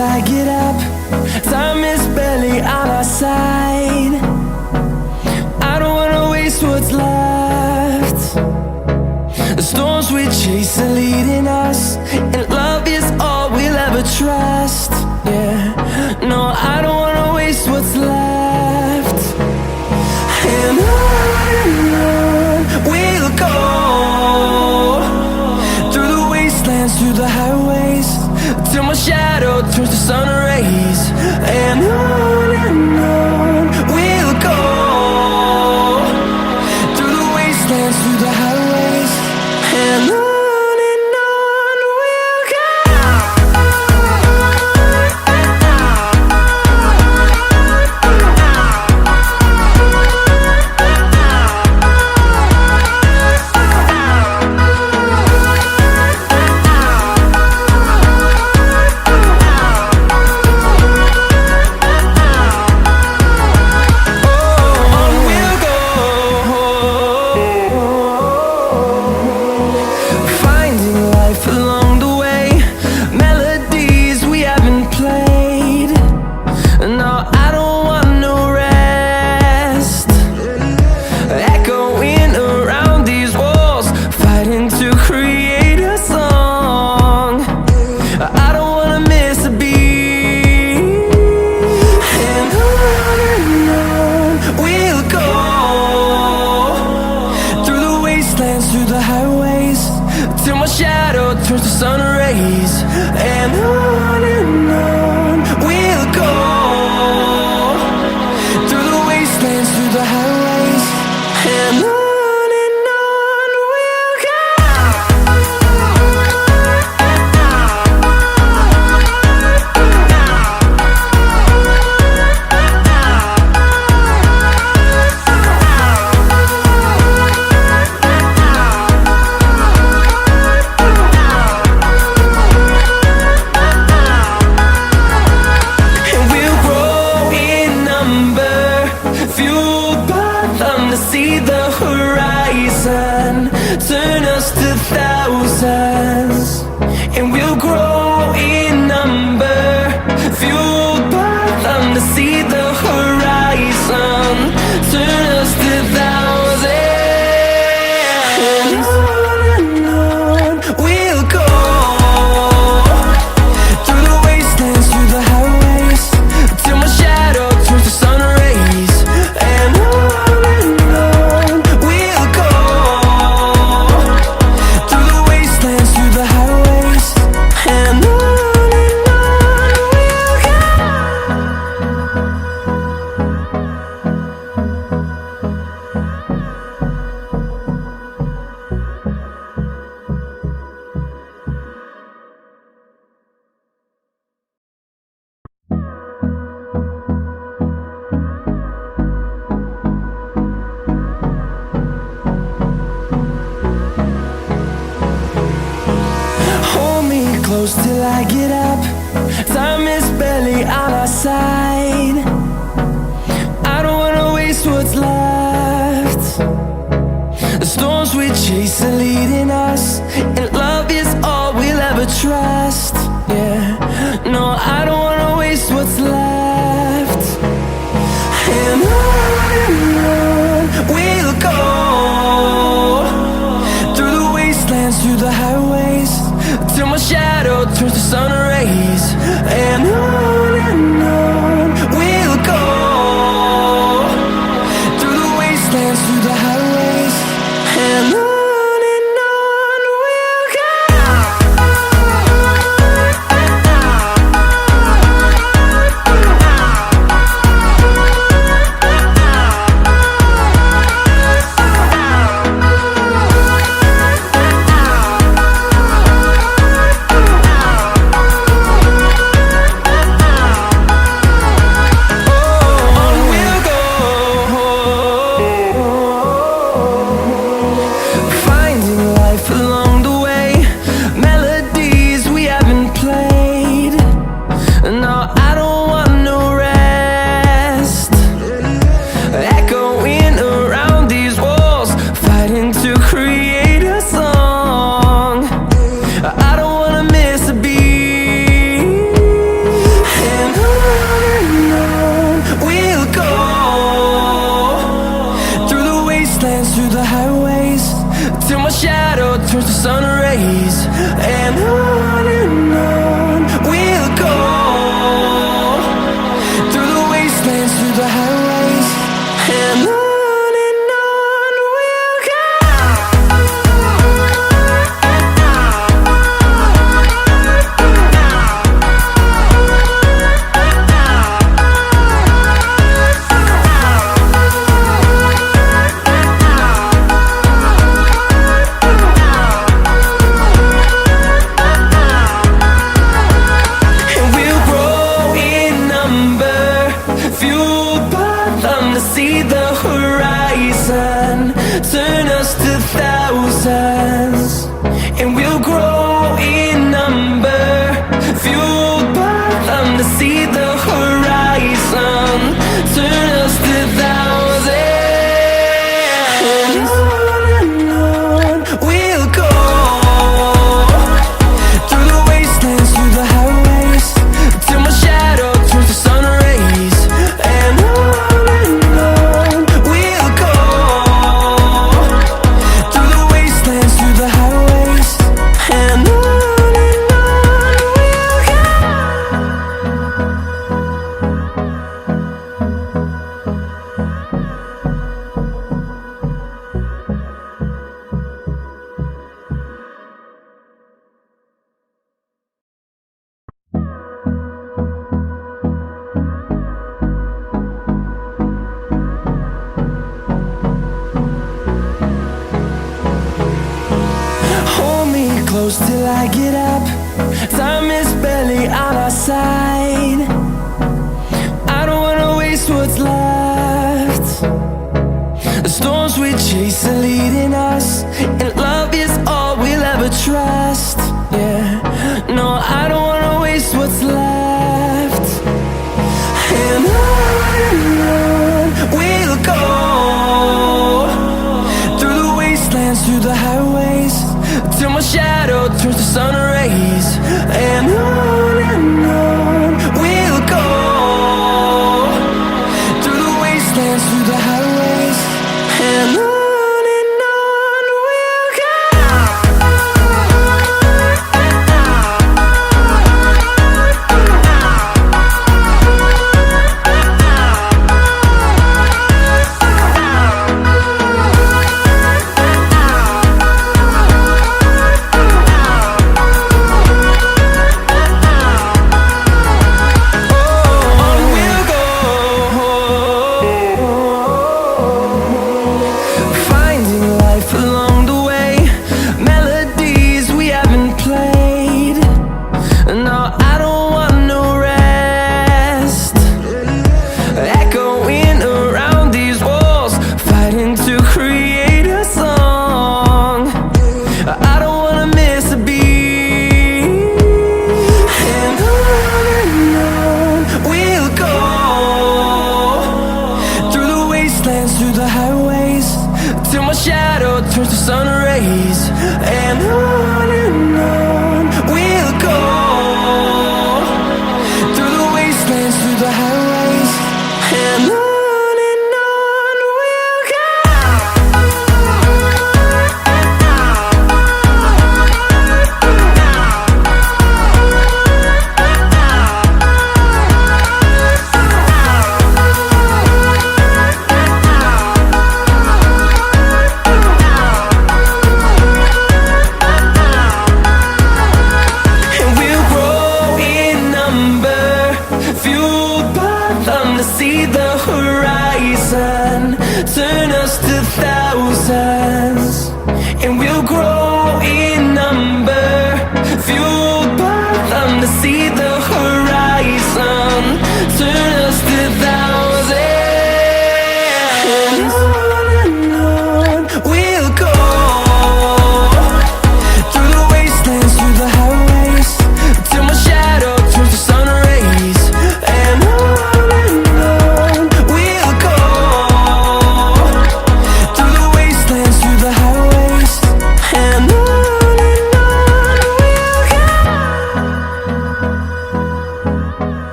till I get up. Time is barely on our side. I don't wanna waste what's left. The storms we chase are leading us, and love is all we'll ever trust. Yeah, no, I don't wanna waste what's left. And on we'll go, through the wastelands, through the highways, till my shadow turns to sun rays. And on we'll go, through the wastelands, through the highways, and on. Through the highways, till my shadow turns to sun rays. And on we'll go, through the wastelands, through the highways, and on. See the horizon turn us to thousands, and we'll grow in number, fueled by them. To see the horizon turn us to thousands, and on we'll go, through the wastelands, through the highways, till my shadow turns to sun rays. And on close till I get up. Time is barely on our side. I don't wanna waste what's left. The storms we chase are leading us, and love is all we'll ever trust. Yeah, no, I don't wanna waste what's left. And on we'll go, through the wastelands, through the highways, till my shadow turns to sun rays. And on we'll go, through the wastelands, through the highways, and on. We'll go. wastelands, through the highways, and on we'll go. See the horizon turn us to thousands, and we'll grow in number, fueled by them to see the horizon turn us to thousands, and on we'll go, through the wastelands, through the highways, till my shadow turns to sun rays, and on close till I get up. Time is barely on our side. I don't wanna waste what's left. The storms we chase are leading us, and love is all we'll ever trust. Yeah, no, I don't wanna waste what's left. And on we'll go, through the wastelands, through the highways, till my shadow turns to sun rays, and on we'll go, through the wastelands, through the highways, and on we'll go. Through the highways, till my shadow turns to sun rays, and on we'll go, through the wastelands, through the highways, and on we'll go.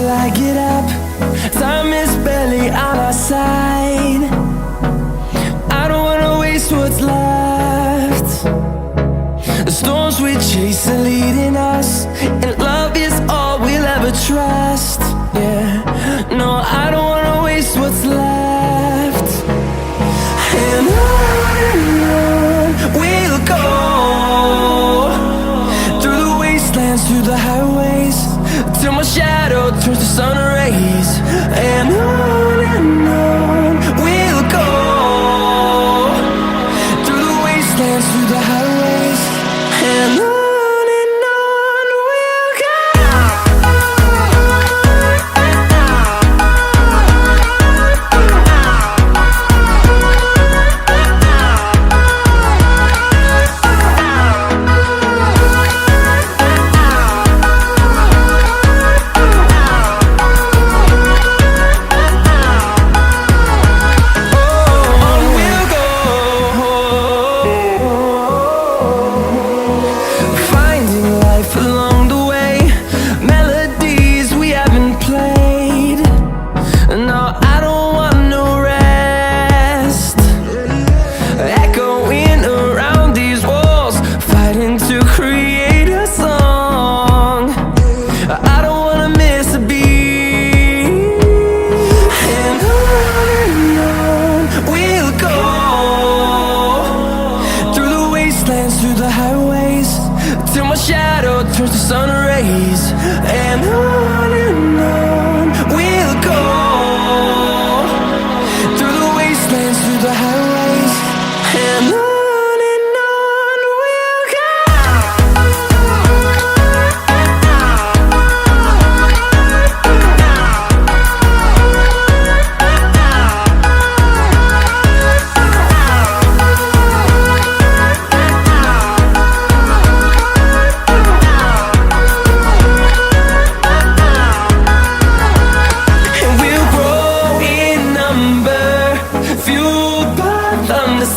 till I get up. Time is barely on our side. I don't wanna waste what's left. The storms we chase are leading us, and love is all we'll ever trust. Yeah, no, I don't wanna waste what's left. And on we'll go, through the wastelands, through the highways, till my shadow turns to sun rays. And on we'll go, through the wastelands, through the highways, and on. Through the highways, till my shadow turns to sun rays. And on we'll go, through the wastelands, through the highways, and on.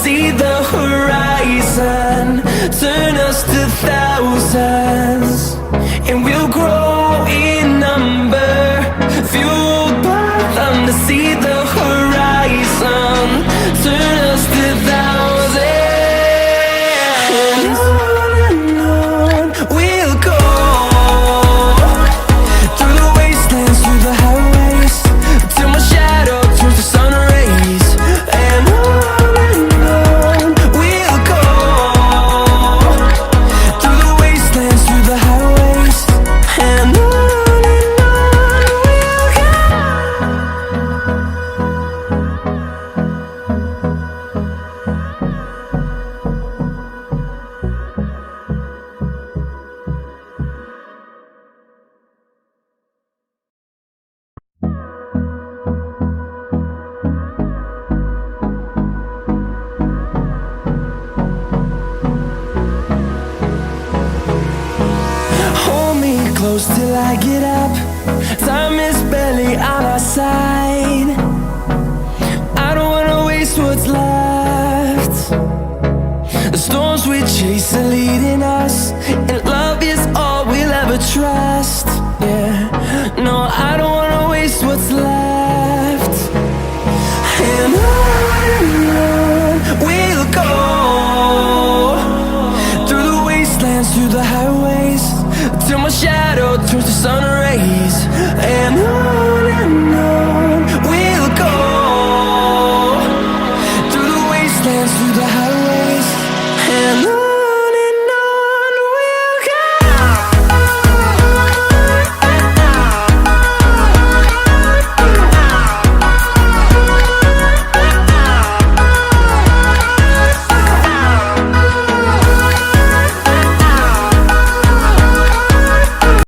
See the horizon turn us to thousands, and we'll grow in number, fueled by them. To see the horizon turn us to thousands, and on we'll go, through the wastelands, through the highways, till my shadow turns to sun rays. And close till I get up. Time is barely on our side. I don't wanna waste what's left. The storms we chase are leading us, and love is all we'll ever trust. Yeah, no, I don't wanna waste what's left. And on we'll go, through the wastelands, through the highways, till my shadow turns to sun rays. And